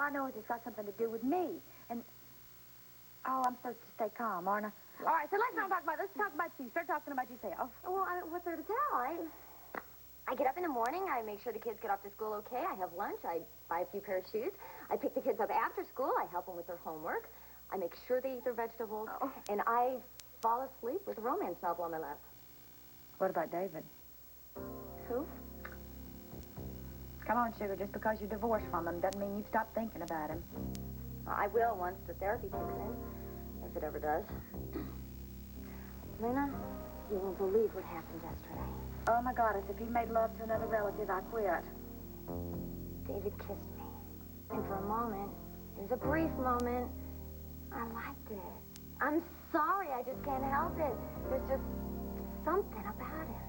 I know is it's got something to do with me. And, oh, I'm supposed to stay calm, aren't I? All right, so let's not talk about, let's talk about you. Start talking about yourself. Well, what's there to tell? I get up in the morning, I make sure the kids get off to school okay, I have lunch, I buy a few pairs of shoes, I pick the kids up after school, I help them with their homework, I make sure they eat their vegetables, and I fall asleep with a romance novel on my lap. What about David? Who? Come on, sugar, just because you're divorced from him doesn't mean you've stopped thinking about him. I will once the therapy kicks in, if it ever does. Lena, you won't believe what happened yesterday. Oh, my goddess, if he made love to another relative, I quit. David kissed me. And for a moment, it was a brief moment, I liked it. I'm sorry, I just can't help it. There's just something about it.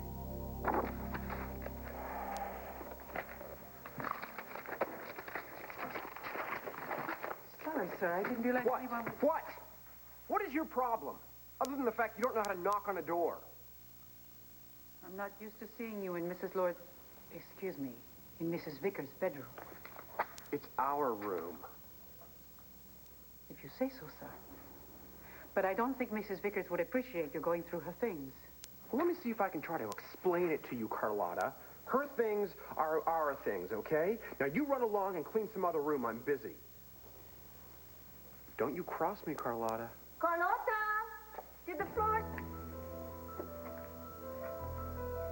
Sorry, sir, I didn't realize anyone... What? What is your problem? Other than the fact you don't know how to knock on a door. I'm not used to seeing you in Mrs. Lord... Excuse me, in Mrs. Vickers' bedroom. It's our room. If you say so, sir. But I don't think Mrs. Vickers would appreciate you going through her things. Well, let me see if I can try to explain it to you, Carlotta. Her things are our things, okay? Now, you run along and clean some other room. I'm busy. Don't you cross me, Carlotta. Carlotta! Did the floors...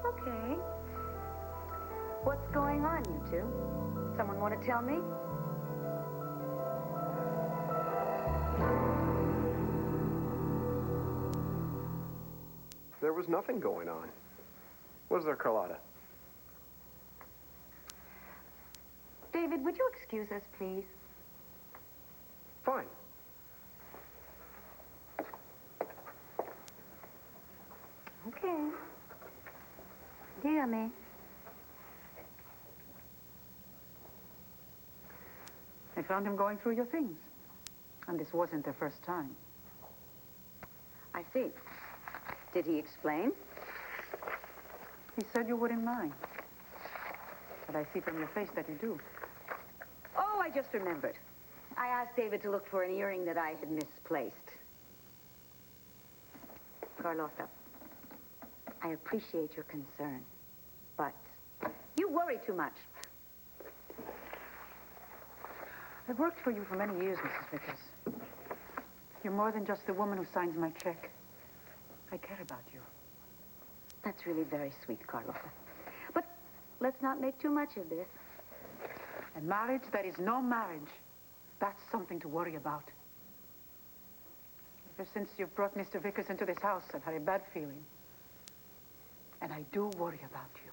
Okay. What's going on, you two? Someone want to tell me? There was nothing going on. Was there, Carlotta? David, would you excuse us, please? Fine. Okay. Dígame. I found him going through your things. And this wasn't the first time. I see. Did he explain? He said you wouldn't mind. But I see from your face that you do. Oh, I just remembered. I asked David to look for an earring that I had misplaced. Carlotta, I appreciate your concern, but you worry too much. I've worked for you for many years, Mrs. Vickers. You're more than just the woman who signs my check. I care about you. That's really very sweet, Carlotta. But let's not make too much of this. A marriage that is no marriage, that's something to worry about. Ever since you've brought Mr. Vickers into this house, I've had a bad feeling. And I do worry about you.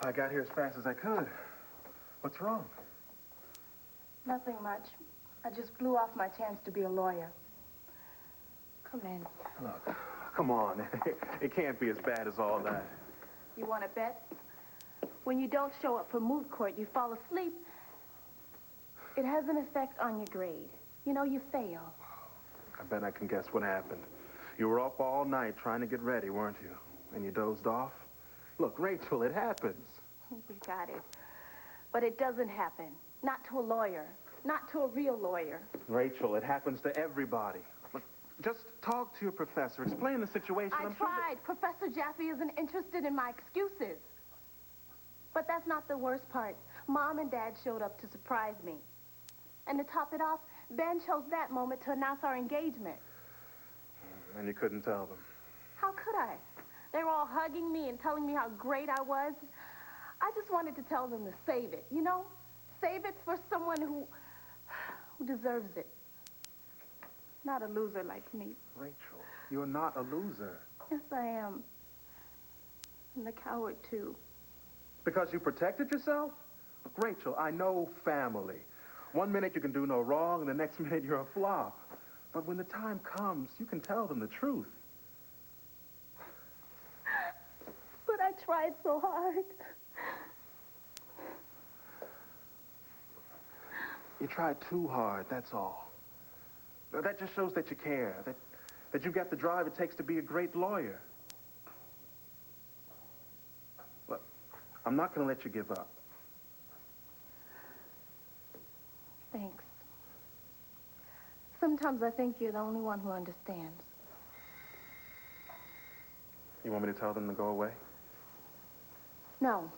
I got here as fast as I could. What's wrong? Nothing much. I just blew off my chance to be a lawyer. Come in. Look, come on. It can't be as bad as all that. You want to bet? When you don't show up for moot court, you fall asleep. It has an effect on your grade. You know, you fail. I bet I can guess what happened. You were up all night trying to get ready, weren't you? And you dozed off? Look, Rachel, it happens. You got it. But it doesn't happen. Not to a lawyer. Not to a real lawyer. Rachel, it happens to everybody. Look, just talk to your professor. Explain the situation. I tried. Professor Jaffe isn't interested in my excuses. But that's not the worst part. Mom and Dad showed up to surprise me. And to top it off, Ben chose that moment to announce our engagement. And you couldn't tell them. How could I? They were all hugging me and telling me how great I was. I just wanted to tell them to save it, you know? Save it for someone who deserves it. Not a loser like me. Rachel, you're not a loser. Yes, I am. And a coward, too. Because you protected yourself? Look, Rachel, I know family. One minute you can do no wrong, and the next minute you're a flop. But when the time comes, you can tell them the truth. But I tried so hard. You tried too hard, that's all. That just shows that you care, that you've got the drive it takes to be a great lawyer. I'm not going to let you give up. Thanks. Sometimes I think you're the only one who understands. You want me to tell them to go away? No.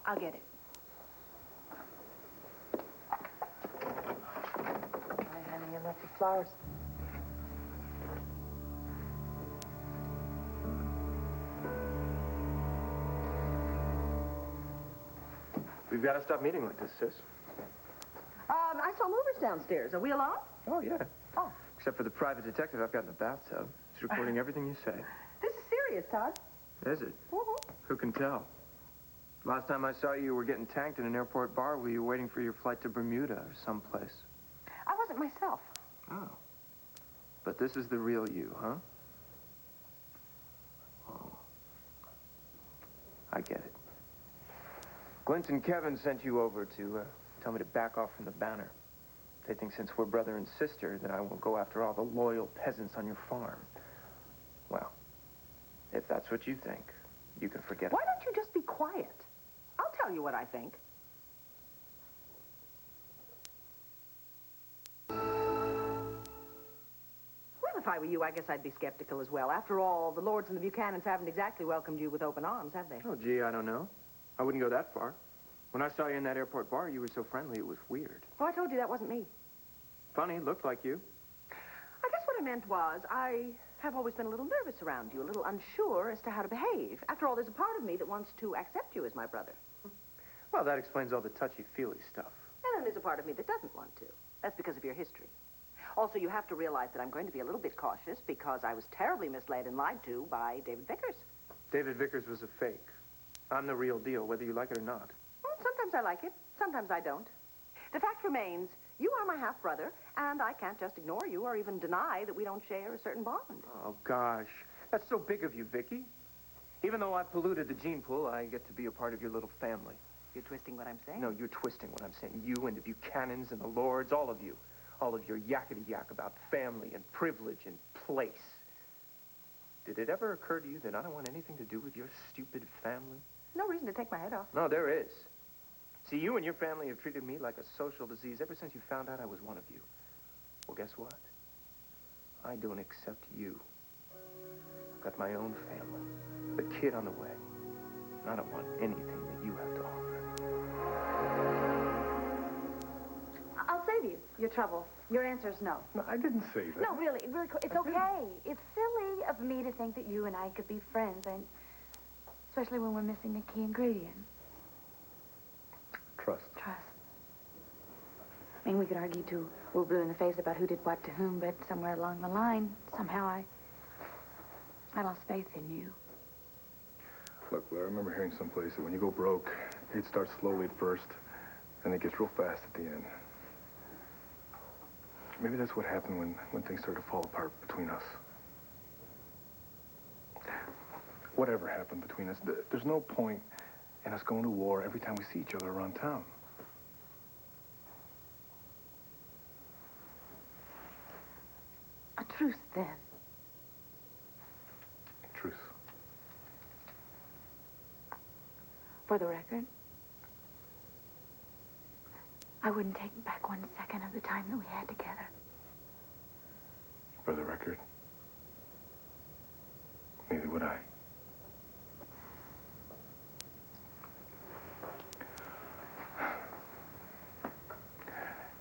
I'll get it. Hi, honey, you left the flowers. We've got to stop meeting like this, sis. I saw movers downstairs. Are we alone? Oh, yeah. Oh. Except for the private detective I've got in the bathtub. He's recording everything you say. This is serious, Todd. Is it? Who can tell? Last time I saw you, you were getting tanked in an airport bar while you were waiting for your flight to Bermuda or someplace. I wasn't myself. Oh. But this is the real you, huh? Oh. I get it. Glint and Kevin sent you over to tell me to back off from the banner. They think since we're brother and sister that I won't go after all the loyal peasants on your farm. Well, if that's what you think, you can forget it. Why don't you just be quiet? I'll tell you what I think. Well, if I were you, I guess I'd be skeptical as well. After all, the Lords and the Buchanans haven't exactly welcomed you with open arms, have they? Oh, gee, I don't know. I wouldn't go that far. When I saw you in that airport bar, you were so friendly, it was weird. Oh, I told you that wasn't me. Funny, looked like you. I guess what I meant was, I have always been a little nervous around you, a little unsure as to how to behave. After all, there's a part of me that wants to accept you as my brother. Well, that explains all the touchy-feely stuff. And then there's a part of me that doesn't want to. That's because of your history. Also, you have to realize that I'm going to be a little bit cautious because I was terribly misled and lied to by David Vickers. David Vickers was a fake. I'm the real deal, whether you like it or not. Well, sometimes I like it, sometimes I don't. The fact remains, you are my half-brother, and I can't just ignore you or even deny that we don't share a certain bond. Oh, gosh. That's so big of you, Vicky. Even though I've polluted the gene pool, I get to be a part of your little family. You're twisting what I'm saying. No, you're twisting what I'm saying. You and the Buchanans and the Lords, all of you. All of your yakety-yak about family and privilege and place. Did it ever occur to you that I don't want anything to do with your stupid family? No reason to take my head off. No, there is. See, you and your family have treated me like a social disease ever since you found out I was one of you. Well, guess what? I don't accept you. I've got my own family, the kid on the way. And I don't want anything that you have to offer. I'll save you your trouble. Your answer is no. No, I didn't say that. No, really, it's okay. It's silly of me to think that you and I could be friends, and especially when we're missing a key ingredient. Trust. Trust. I mean, we could argue till we're blue in the face about who did what to whom, but somewhere along the line, somehow I lost faith in you. Look, Blair, I remember hearing someplace that when you go broke, it starts slowly at first, and it gets real fast at the end. Maybe that's what happened when things started to fall apart between us. Whatever happened between us, there's no point in us going to war every time we see each other around town. A truce, then. Truce. For the record, I wouldn't take back 1 second of the time that we had together. For the record, neither would I.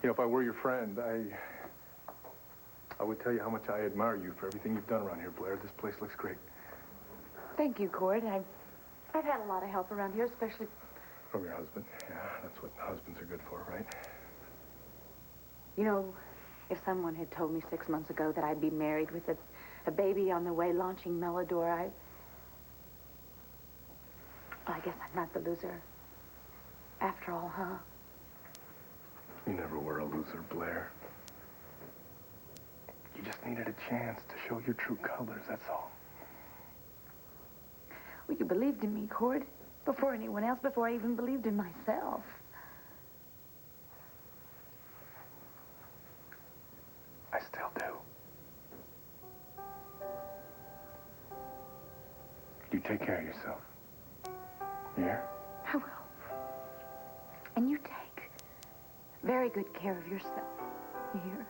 You know, if I were your friend, I would tell you how much I admire you for everything you've done around here, Blair. This place looks great. Thank you, Cord. I've had a lot of help around here, especially... From your husband. Yeah, that's what husbands are good for, right? You know, if someone had told me 6 months ago that I'd be married with a baby on the way launching Melodor, well, I guess I'm not the loser. After all, huh? You never were a loser, Blair. You just needed a chance to show your true colors, that's all. Well, you believed in me, Cord. Before anyone else, before I even believed in myself. I still do. You take care of yourself. Yeah? And you take very good care of yourself. You hear?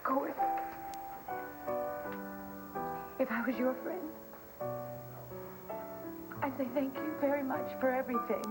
Go with me. If I was your friend, I'd say thank you very much for everything.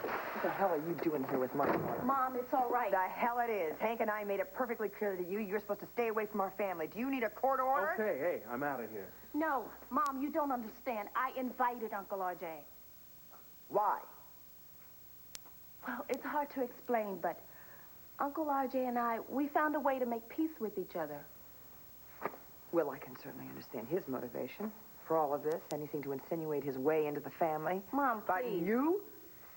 What the hell are you doing here with my daughter? Mom, it's all right. The hell it is. Hank and I made it perfectly clear to you you're supposed to stay away from our family. Do you need a court order? Okay, hey, I'm out of here. No, Mom, you don't understand. I invited Uncle RJ. Why? Well, it's hard to explain, but Uncle RJ and I, we found a way to make peace with each other. Well, I can certainly understand his motivation for all of this. Anything to insinuate his way into the family. Mom, But please. you?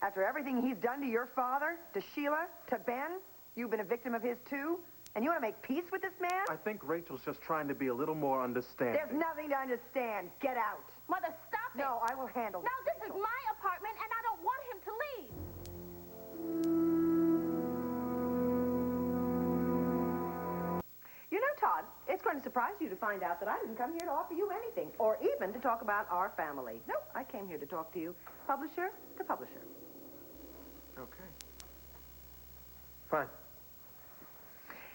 After everything he's done to your father, to Sheila, to Ben, you've been a victim of his too? And you want to make peace with this man? I think Rachel's just trying to be a little more understanding. There's nothing to understand. Get out. Mother, stop it. No, I will handle No, this. this is my apartment, and I don't want him to leave. You know, Todd, it's going to surprise you to find out that I didn't come here to offer you anything, or even to talk about our family. No, I came here to talk to you, publisher to publisher. Okay. Fine.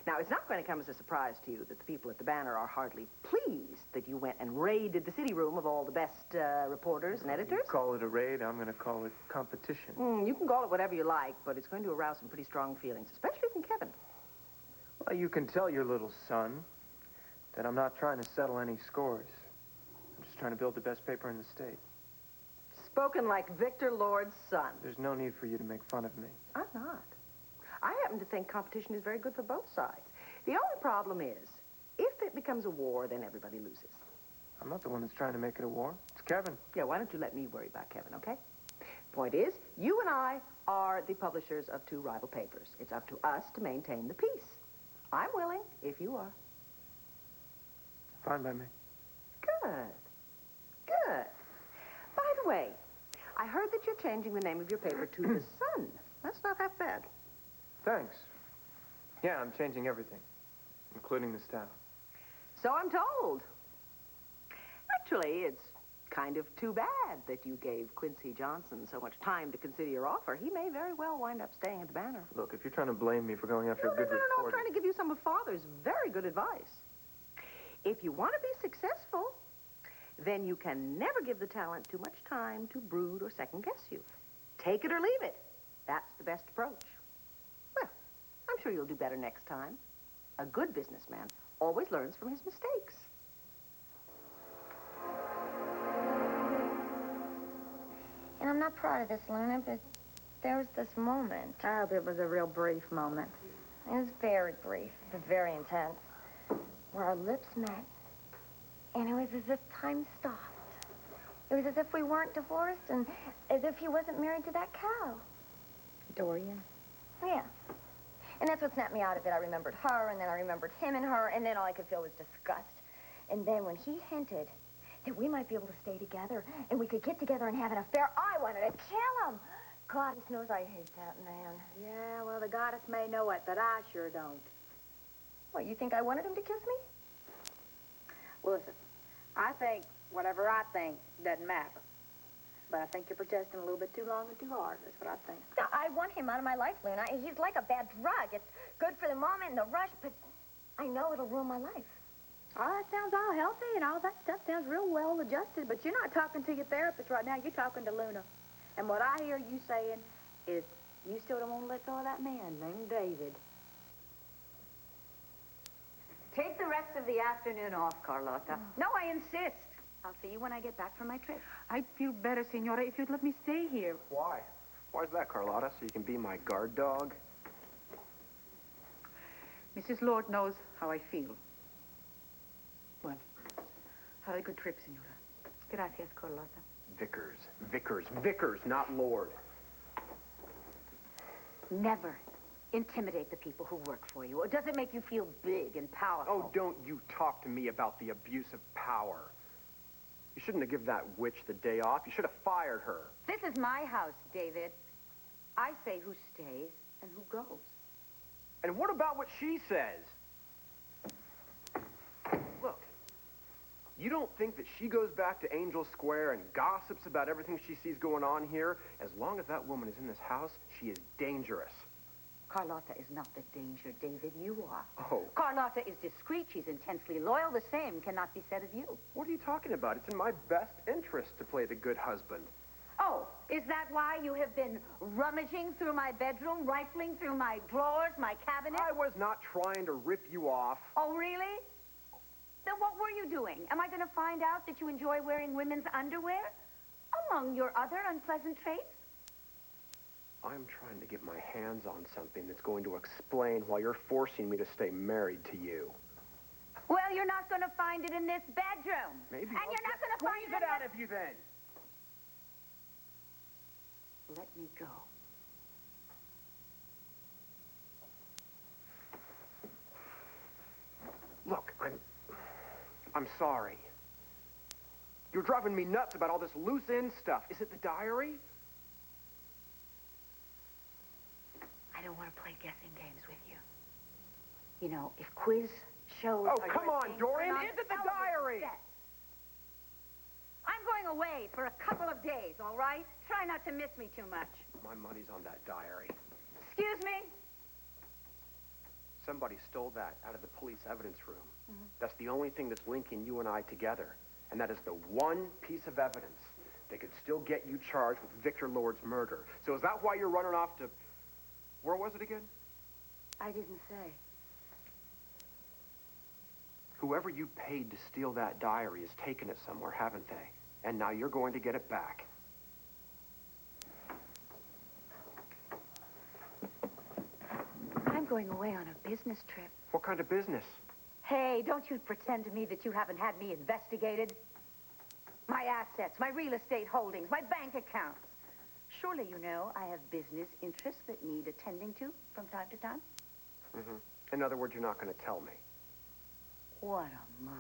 Now, it's not going to come as a surprise to you that the people at the Banner are hardly pleased that you went and raided the city room of all the best reporters and editors. You call it a raid, I'm going to call it competition. You can call it whatever you like, but it's going to arouse some pretty strong feelings, especially from Kevin. Well, you can tell your little son that I'm not trying to settle any scores. I'm just trying to build the best paper in the state. Spoken like Victor Lord's son. There's no need for you to make fun of me. I'm not. I happen to think competition is very good for both sides. The only problem is, if it becomes a war, then everybody loses. I'm not the one that's trying to make it a war. It's Kevin. Yeah, why don't you let me worry about Kevin, okay? Point is, you and I are the publishers of two rival papers. It's up to us to maintain the peace. I'm willing, if you are. Fine by me. Good. Good. By the way, I heard that you're changing the name of your paper to The Sun. That's not half bad. Thanks. Yeah, I'm changing everything, including the staff. So I'm told. Actually, it's kind of too bad that you gave Quincy Johnson so much time to consider your offer. He may very well wind up staying at the Banner. Look, if you're trying to blame me for going after a good No, I'm reporter... trying to give you some of Father's very good advice. If you want to be successful, then you can never give the talent too much time to brood or second-guess you. Take it or leave it. That's the best approach. Well, I'm sure you'll do better next time. A good businessman always learns from his mistakes. And I'm not proud of this, Luna, but there was this moment. I hope it was a real brief moment. It was very brief, but very intense, where our lips met, and it was as if time stopped. It was as if we weren't divorced, and as if he wasn't married to that cow. Dorian? Yeah. And that's what snapped me out of it. I remembered her, and then I remembered him and her, and then all I could feel was disgust. And then when he hinted that we might be able to stay together, and we could get together and have an affair, I wanted to kill him. Goddess knows I hate that man. Yeah, well, the goddess may know it, but I sure don't. What, you think I wanted him to kiss me? Well, listen, I think whatever I think doesn't matter. But I think you're protesting a little bit too long and too hard. That's what I think. No, I want him out of my life, Luna. He's like a bad drug. It's good for the moment and the rush, but I know it'll ruin my life. Oh, that sounds all healthy and all that stuff sounds real well adjusted, but you're not talking to your therapist right now. You're talking to Luna. And what I hear you saying is you still don't want to let go of that man named David. Take the rest of the afternoon off, Carlotta. No, I insist. I'll see you when I get back from my trip. I'd feel better, Senora, if you'd let me stay here. Why? Why's that, Carlotta? So you can be my guard dog? Mrs. Lord knows how I feel. Well, have a good trip, Senora. Gracias, Carlotta. Vickers, not Lord. Never intimidate the people who work for you? Or does it make you feel big and powerful? Oh, don't you talk to me about the abuse of power. You shouldn't have given that witch the day off. You should have fired her. This is my house, David. I say who stays and who goes. And what about what she says? Look, you don't think that she goes back to Angel Square and gossips about everything she sees going on here? As long as that woman is in this house, she is dangerous. Carlotta is not the danger, David. You are. Oh. Carlotta is discreet. She's intensely loyal. The same cannot be said of you. What are you talking about? It's in my best interest to play the good husband. Oh, is that why you have been rummaging through my bedroom, rifling through my drawers, my cabinet? I was not trying to rip you off. Oh, really? Then what were you doing? Am I going to find out that you enjoy wearing women's underwear? Among your other unpleasant traits? I'm trying to get my hands on something that's going to explain why you're forcing me to stay married to you. Well, you're not going to find it in this bedroom. Maybe And you're not going to find squeeze it out of you then. Let me go. Look, I'm sorry. You're driving me nuts about all this loose end stuff. Is it the diary? I don't want to play guessing games with you. You know, if quiz shows... Oh, are come your on, thing, Dorian. turn on Is it the television diary? set. I'm going away for a couple of days, all right? Try not to miss me too much. My money's on that diary. Excuse me? Somebody stole that out of the police evidence room. That's the only thing that's linking you and I together. And that is the one piece of evidence that could still get you charged with Victor Lord's murder. So is that why you're running off to... Where was it again? I didn't say. Whoever you paid to steal that diary has taken it somewhere, haven't they? And now you're going to get it back. I'm going away on a business trip. What kind of business? Hey, don't you pretend to me that you haven't had me investigated. My assets, my real estate holdings, my bank accounts. Surely you know I have business interests that need attending to from time to time. In other words, you're not going to tell me. What a mind.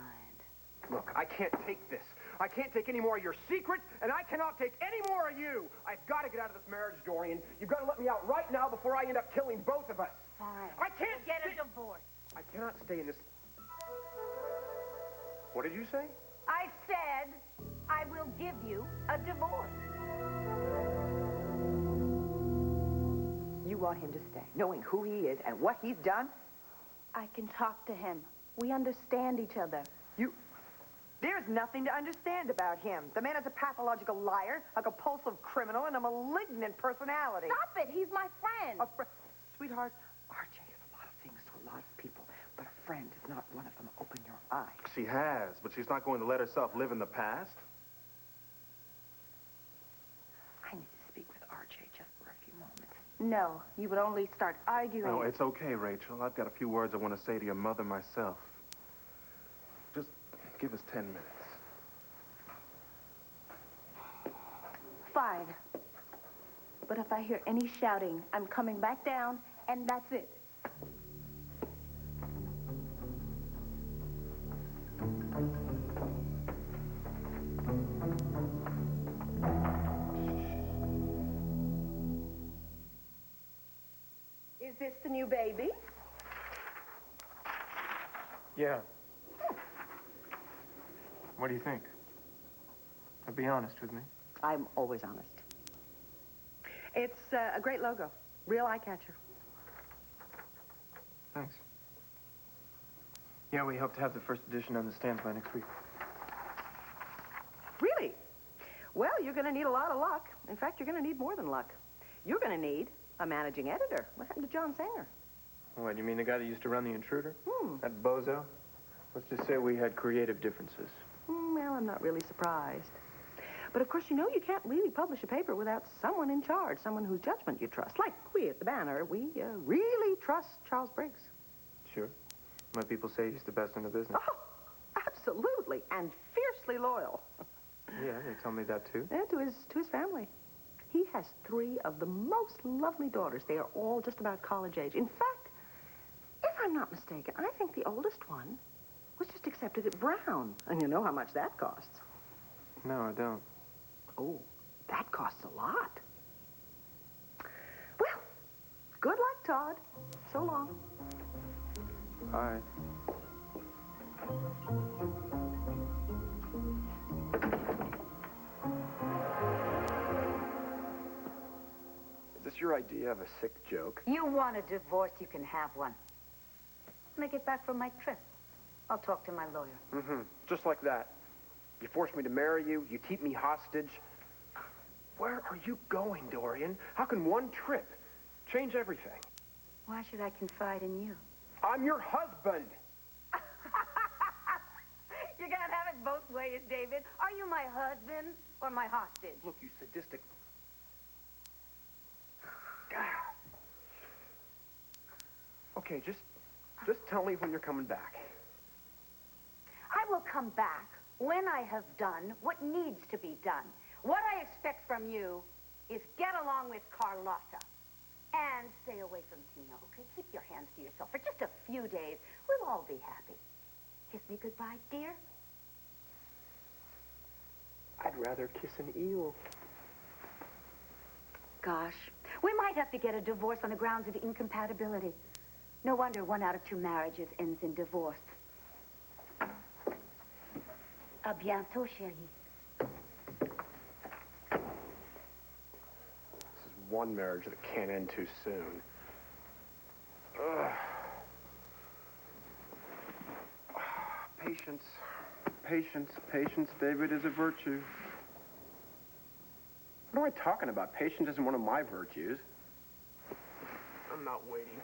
Look, I can't take this. I can't take any more of your secrets, and I cannot take any more of you. I've got to get out of this marriage, Dorian. You've got to let me out right now before I end up killing both of us. Fine. I can't Get a divorce. I cannot stay in this... What did you say? I said I will give you a divorce. You want him to stay, knowing who he is and what he's done? I can talk to him. We understand each other. There's nothing to understand about him. The man is a pathological liar, a compulsive criminal, and a malignant personality. Stop it! He's my friend. Sweetheart, RJ is a lot of things to a lot of people, but a friend is not one of them. Open your eyes. She has, but she's not going to let herself live in the past. I need to speak with RJ just for a few moments. No, you would only start arguing. No, it's okay, Rachel. I've got a few words I want to say to your mother myself. Just give us 10 minutes. Fine. But if I hear any shouting, I'm coming back down, and that's it. Is this the new baby? Yeah. What do you think? Now, be honest with me. I'm always honest. It's a great logo. Real eye catcher. Thanks. Yeah, we hope to have the first edition on the stands by next week. Really? Well, you're going to need a lot of luck. In fact, you're going to need more than luck. You're going to need a managing editor. What happened to John Sanger? What, you mean the guy that used to run The Intruder? Hmm. That bozo? Let's just say we had creative differences. Well, I'm not really surprised. But, of course, you know you can't really publish a paper without someone in charge, someone whose judgment you trust. Like we at the Banner, we really trust Charles Briggs. Sure. My people say he's the best in the business. Oh, absolutely, and fiercely loyal. Yeah, they tell me that too. And to his family. He has 3 of the most lovely daughters. They are all just about college age. In fact, if I'm not mistaken, I think the oldest one was just accepted at Brown. And you know how much that costs. No, I don't. Oh, that costs a lot. Well, good luck, Todd. So long. Bye. Is this your idea of a sick joke? You want a divorce, you can have one. When I get back from my trip, I'll talk to my lawyer. Mm-hmm. Just like that. You force me to marry you. You keep me hostage. Where are you going, Dorian? How can one trip change everything? Why should I confide in you? I'm your husband. You can't have it both ways, David. Are you my husband or my hostage? Look, you sadistic... Okay, just tell me when you're coming back. I will come back when I have done what needs to be done. What I expect from you is get along with Carlotta and stay away from Tina, okay? Keep your hands to yourself for just a few days. We'll all be happy. Kiss me goodbye, dear. I'd rather kiss an eel. Gosh, we might have to get a divorce on the grounds of incompatibility. No wonder 1 out of 2 marriages ends in divorce. À bientôt, chérie. This is one marriage that can't end too soon. Ugh. Patience. Patience. Patience, David, is a virtue. What am I talking about? Patience isn't one of my virtues. I'm not waiting.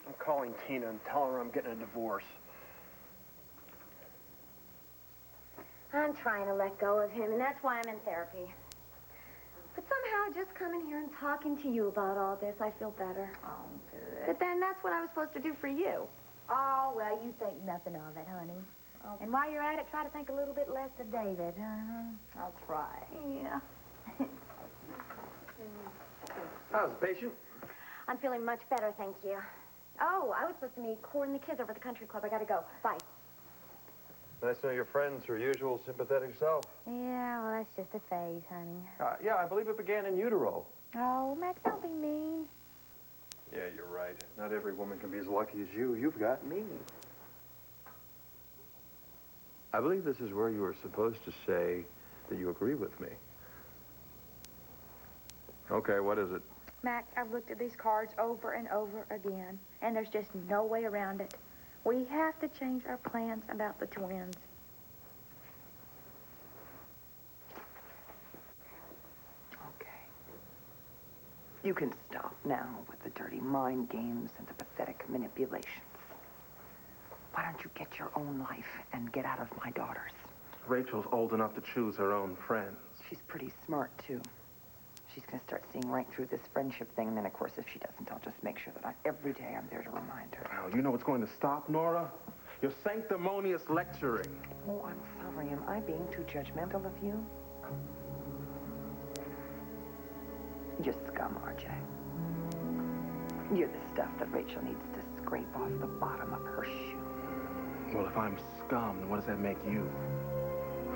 I'm calling Tina and telling her I'm getting a divorce. I'm trying to let go of him, and that's why I'm in therapy. But somehow, just coming here and talking to you about all this, I feel better. Oh, good. But then that's what I was supposed to do for you. Oh, well, you think nothing of it, honey. Oh. And while you're at it, try to think a little bit less of David. I'll try. Yeah. How's the patient? I'm feeling much better, thank you. Oh, I was supposed to meet Cord and the kids over at the country club. I gotta go. Bye. Nice to know your friend's her usual sympathetic self. Yeah, well, that's just a phase, honey. Yeah, I believe it began in utero. Oh, Max, don't be mean. Yeah, you're right. Not every woman can be as lucky as you. You've got me. I believe this is where you were supposed to say that you agree with me. Okay, what is it? Mac, I've looked at these cards over and over again, and there's just no way around it. We have to change our plans about the twins. Okay. You can stop now with the dirty mind games and the pathetic manipulations. Why don't you get your own life and get out of my daughter's? Rachel's old enough to choose her own friends. She's pretty smart, too. She's going to start seeing right through this friendship thing, and then, of course, if she doesn't, I'll just make sure that every day I'm there to remind her. Oh, you know what's going to stop, Nora? Your sanctimonious lecturing. Oh, I'm sorry. Am I being too judgmental of you? You're scum, RJ. You're the stuff that Rachel needs to scrape off the bottom of her shoe. Well, if I'm scum, then what does that make you?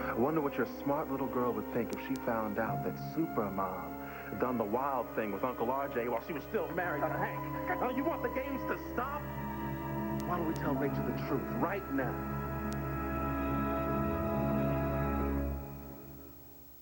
I wonder what your smart little girl would think if she found out that Supermom had done the wild thing with Uncle RJ while she was still married to Hank. Now, you want the games to stop? Why don't we tell Rachel the truth right now?